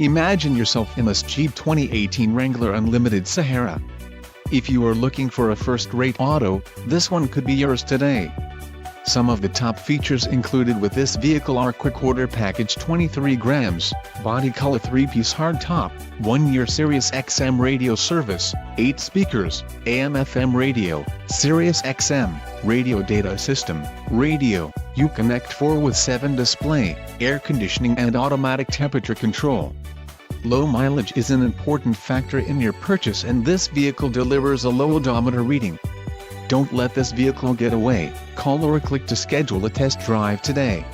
Imagine yourself in this Jeep 2018 Wrangler Unlimited Sahara. If you are looking for a first-rate auto, this one could be yours today. Some of the top features included with this vehicle are quick order package 23 grams, body color 3-piece hardtop, 1-year Sirius XM radio service, 8 speakers, AM/FM radio, Sirius XM, radio data system, radio, Uconnect 4 with 7 display, air conditioning and automatic temperature control. Low mileage is an important factor in your purchase, and this vehicle delivers a low odometer reading. Don't let this vehicle get away. Call or click to schedule a test drive today.